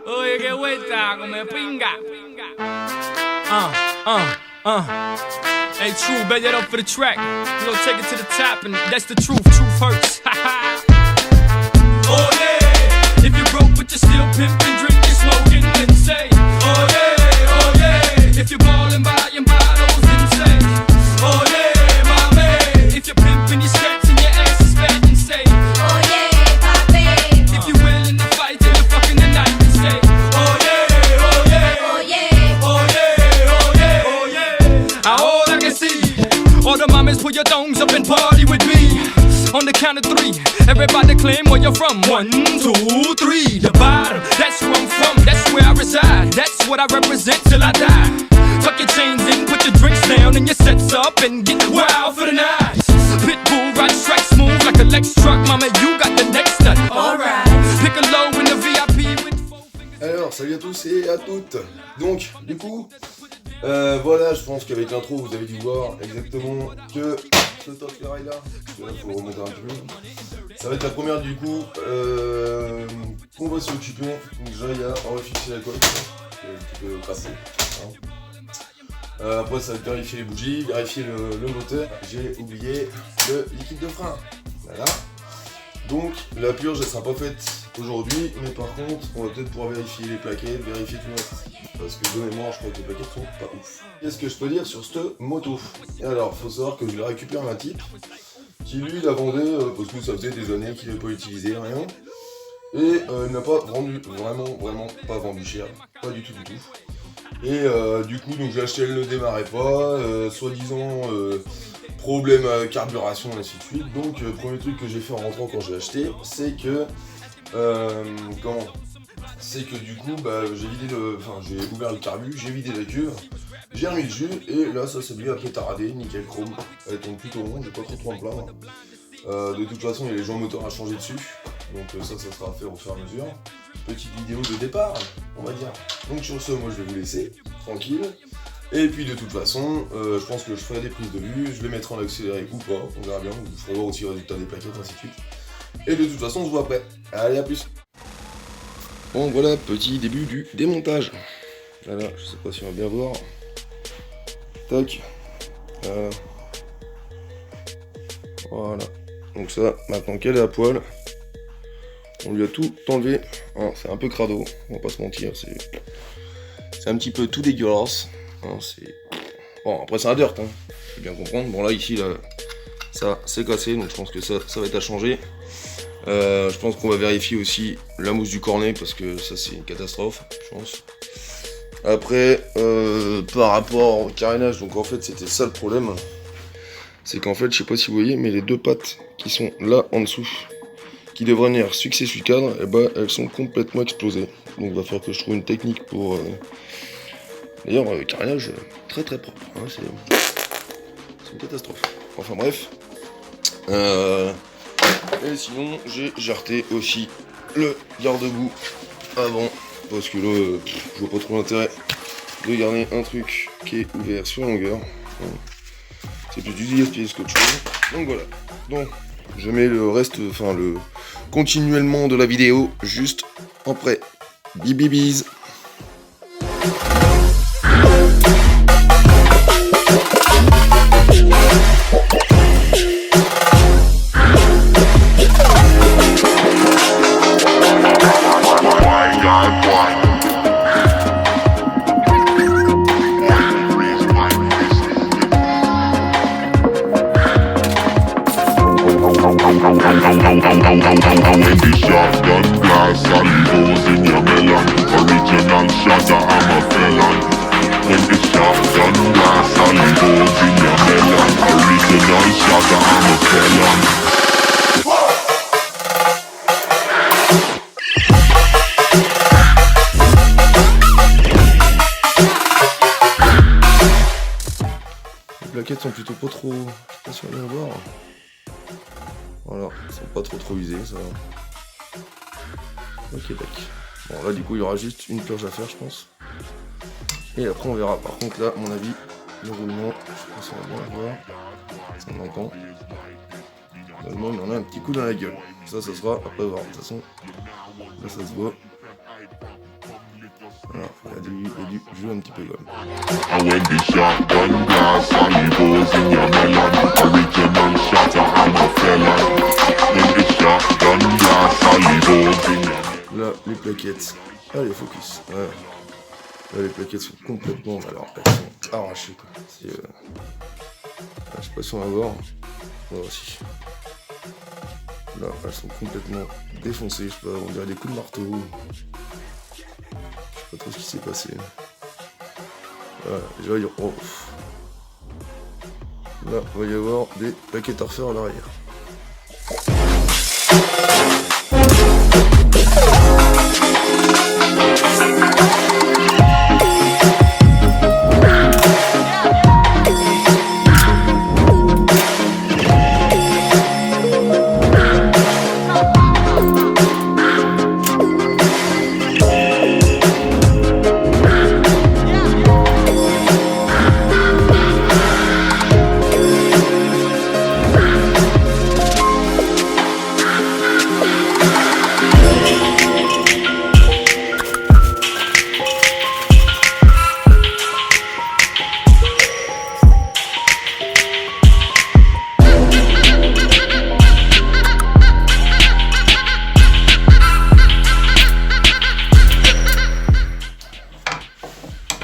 Oye, qué vuelta, come pinga. Hey, true, bet that up for the track. You know, take it to the top, and that's the truth. Truth hurts. Oh yeah, if you're broke but you're still pimping, drinking, smoking, then say, oh yeah, if you're ballin', buying bottles, then say, oh yeah, mommy. If you're pimping your skirts and your ass is fat, then say, oh yeah, papi. If you're willing to fight till you're fucking the night, then say, oh yeah, oh yeah, oh yeah, oh yeah, oh yeah, oh yeah. All I can see, all the mamas put your thongs up and party with me. On the count of three, everybody claim where you're from. 1, 2, 3, the bottom. That's where I'm from, that's where I reside. That's what I represent till I die. Tuck your chains in, put your drinks down and your sets up and get wild for the night. Pitbull ride strike smooth like a Lex truck. Mama, you got the next nut. Alright. Pick a low in the VIP with 4 fingers. Alors, salut à tous et à toutes. Donc, du coup, voilà, je pense qu'avec l'intro, vous avez dû voir exactement que ce top ferraille là, il faut remonter un peu. Ça va être la première du coup qu'on va s'occuper. Donc déjà il y a refixer la coque, qui est un petit peu crassée. Après ça va être vérifier les bougies, vérifier le moteur. J'ai oublié le liquide de frein. Voilà. Donc la purge elle sera pas faite aujourd'hui, mais par contre on va peut-être pouvoir vérifier les plaquettes, vérifier tout le reste. Parce que de mémoire je crois que les plaquettes sont pas ouf. Qu'est-ce que je peux dire sur cette moto? Alors faut savoir que je l'ai récupéré un type qui lui la vendait parce que ça faisait des années qu'il n'avait pas utilisé, rien. Et il n'a pas vendu, vraiment pas vendu cher, pas du tout. Et du coup donc j'ai acheté, elle ne démarrait pas, soi-disant problème carburation et ainsi de suite. Donc premier truc que j'ai fait en rentrant quand j'ai acheté, c'est que du coup j'ai ouvert le carbu, j'ai vidé la cuve, j'ai remis le jus et là ça s'est bien après taradé, nickel chrome, elle tombe plutôt rond, j'ai pas trop à me plaindre. De toute façon il y a les joints moteurs à changer dessus, donc ça sera à faire au fur et à mesure. Petite vidéo de départ, on va dire. Donc sur ce, moi je vais vous laisser tranquille. Et puis de toute façon, je pense que je ferai des prises de vue, je les mettrai en accéléré ou pas, on verra bien, je ferai voir aussi le résultat des plaquettes, ainsi de suite. Et de toute façon, on se voit après. Allez, à plus. Bon, voilà, petit début du démontage. Voilà, je sais pas si on va bien voir. Tac. Voilà. Donc ça, maintenant qu'elle est à poil, on lui a tout enlevé. Hein, c'est un peu crado, on va pas se mentir, c'est un petit peu tout dégueulasse. Hein, bon, après c'est un dirt, hein, faut bien comprendre. Bon là, ici, là, ça c'est cassé, donc je pense que ça va être à changer. Je pense qu'on va vérifier aussi la mousse du cornet parce que ça c'est une catastrophe, je pense. Après, par rapport au carénage, donc en fait c'était ça le problème. C'est qu'en fait, je sais pas si vous voyez, mais les deux pattes qui sont là en dessous, qui devraient venir succès sur le cadre, et bah elles sont complètement explosées. Donc il va falloir que je trouve une technique pour... D'ailleurs, carénage très propre, hein, c'est une catastrophe. Enfin bref. Et sinon, j'ai jarté aussi le garde-boue avant, parce que là, je vois pas trop l'intérêt de garder un truc qui est ouvert sur longueur. C'est plus du gaspillage que autre chose. Donc voilà. Donc, je mets le reste, le continuellement de la vidéo juste en prêt. Bibibise. When the shotgun blast and goes in your melon, original shatter, I'm a felon. When the shotgun blast and goes in your melon, original shatter, I'm a felon. Les plaquettes sont plutôt pas trop... Je sais pas si on va bien voir. Voilà, elles sont pas trop usées, ça va. Ok, tac. Bon, là, du coup, il y aura juste une purge à faire, je pense. Et après, on verra. Par contre, là, à mon avis, le roulement, je sais pas si on va bien le voir. On entend. Normalement, il en a un petit coup dans la gueule. Ça sera après voir. De toute façon, là, ça se voit. Voilà, il y a du jus un petit peu quand même. And when the shotgun blast and he goes in your melon, original shatter, I'm a felon. When the shotgun blast and he goes in your melon. Là, les plaquettes. Allez, focus. Voilà. Là, les plaquettes sont complètement. Alors, elles sont arrachées quoi. Je sais pas si on va voir. On va voir si. Là, elles sont complètement défoncées. Je sais pas, on dirait des coups de marteau. Je sais pas trop ce qui s'est passé. Voilà, déjà, là, il va y avoir des plaquettes à refaire à l'arrière.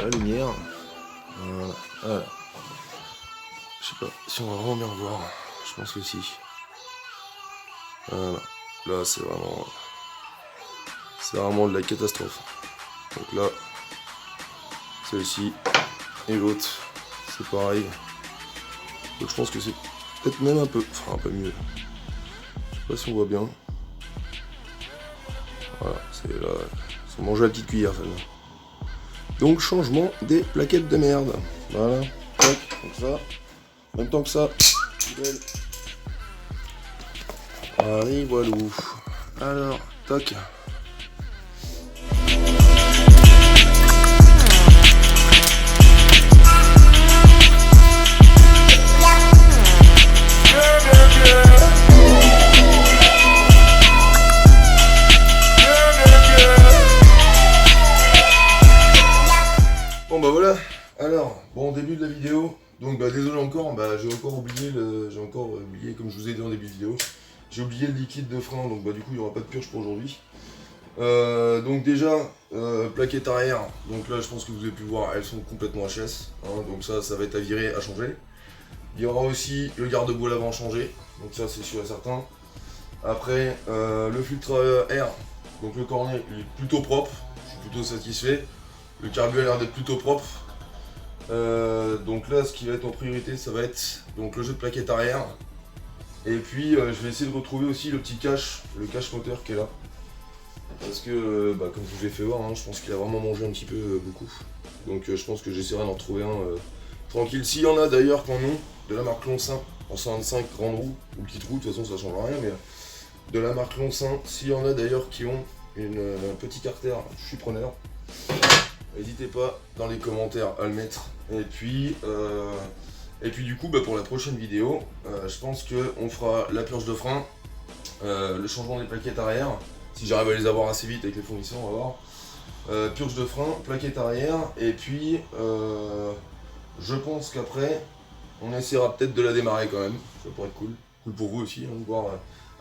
La lumière, voilà. Je sais pas si on va vraiment bien voir, je pense que si. Voilà, là c'est vraiment de la catastrophe. Donc là, celle-ci et l'autre, c'est pareil. Donc je pense que c'est peut-être même un peu mieux. Je sais pas si on voit bien. Voilà, c'est là, on mange la petite cuillère celle-là. Donc changement des plaquettes de merde. Voilà, tac, comme ça. En même temps que ça, belle. Allez, voilà. Alors, tac. Bon bah voilà, alors, bon début de la vidéo, donc bah désolé encore, j'ai encore oublié comme je vous ai dit en début de vidéo, j'ai oublié le liquide de frein, donc bah du coup il n'y aura pas de purge pour aujourd'hui. Donc déjà, plaquettes arrière, donc là je pense que vous avez pu voir, elles sont complètement HS, hein, donc ça va être à virer, à changer. Il y aura aussi le garde-boue à l'avant changé, donc ça c'est sûr et certain. Après, le filtre air, donc le cornet il est plutôt propre, je suis plutôt satisfait. Le carbu a l'air d'être plutôt propre. Donc là, ce qui va être en priorité, ça va être donc le jeu de plaquettes arrière. Et puis, je vais essayer de retrouver aussi le petit cache, le cache moteur qui est là. Parce que, comme je vous ai fait voir, hein, je pense qu'il a vraiment mangé un petit peu beaucoup. Donc je pense que j'essaierai d'en retrouver un tranquille. S'il y en a d'ailleurs qui en ont, de la marque Loncin, en 125 grande roue, ou petite roue, de toute façon ça change rien, mais de la marque Loncin, s'il y en a d'ailleurs qui ont un petit carter, je suis preneur. N'hésitez pas dans les commentaires à le mettre. Et puis du coup, pour la prochaine vidéo, je pense qu'on fera la purge de frein, le changement des plaquettes arrière. Si j'arrive à les avoir assez vite avec les fournisseurs, on va voir. Purge de frein, plaquettes arrière. Et puis, je pense qu'après, on essaiera peut-être de la démarrer quand même. Ça pourrait être cool. Cool pour vous aussi, hein, de voir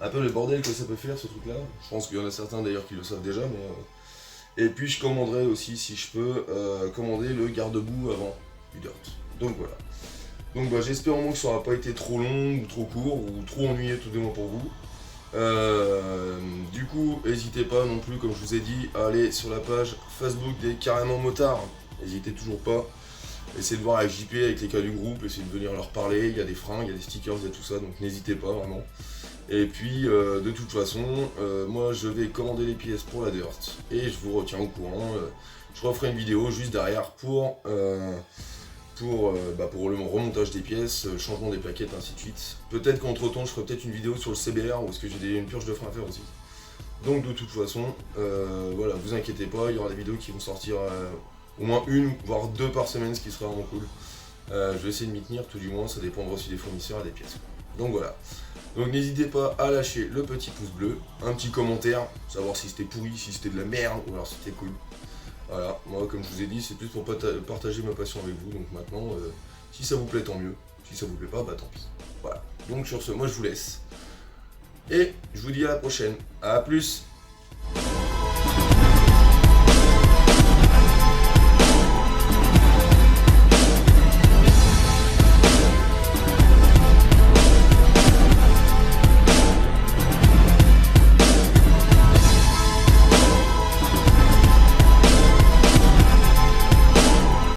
un peu le bordel que ça peut faire ce truc-là. Je pense qu'il y en a certains d'ailleurs qui le savent déjà, mais... Et puis je commanderai aussi, si je peux, commander le garde-boue avant du dirt. Donc voilà. Donc j'espère au moins que ça n'aura pas été trop long, ou trop court, ou trop ennuyeux tout du moins pour vous. Du coup, n'hésitez pas non plus, comme je vous ai dit, à aller sur la page Facebook des Carrément Motards. N'hésitez toujours pas. Essayez de voir avec JP, avec les cas du groupe, essayez de venir leur parler. Il y a des freins, il y a des stickers et tout ça, donc n'hésitez pas vraiment. Et puis, de toute façon, moi je vais commander les pièces pour la Dirt et je vous retiens au courant. Je referai une vidéo juste derrière pour le remontage des pièces, changement des plaquettes, ainsi de suite. Peut-être qu'entre temps, je ferai peut-être une vidéo sur le CBR parce que j'ai une purge de frein à faire aussi. Donc, de toute façon, voilà, vous inquiétez pas, il y aura des vidéos qui vont sortir au moins une, voire deux par semaine, ce qui serait vraiment cool. Je vais essayer de m'y tenir, tout du moins, ça dépendra aussi des fournisseurs et des pièces. Donc voilà. Donc n'hésitez pas à lâcher le petit pouce bleu, un petit commentaire, savoir si c'était pourri, si c'était de la merde ou alors si c'était cool. Voilà, moi comme je vous ai dit, c'est plus pour partager ma passion avec vous, donc maintenant, si ça vous plaît, tant mieux. Si ça vous plaît pas, bah tant pis. Voilà, donc sur ce, moi je vous laisse. Et je vous dis à la prochaine. À plus.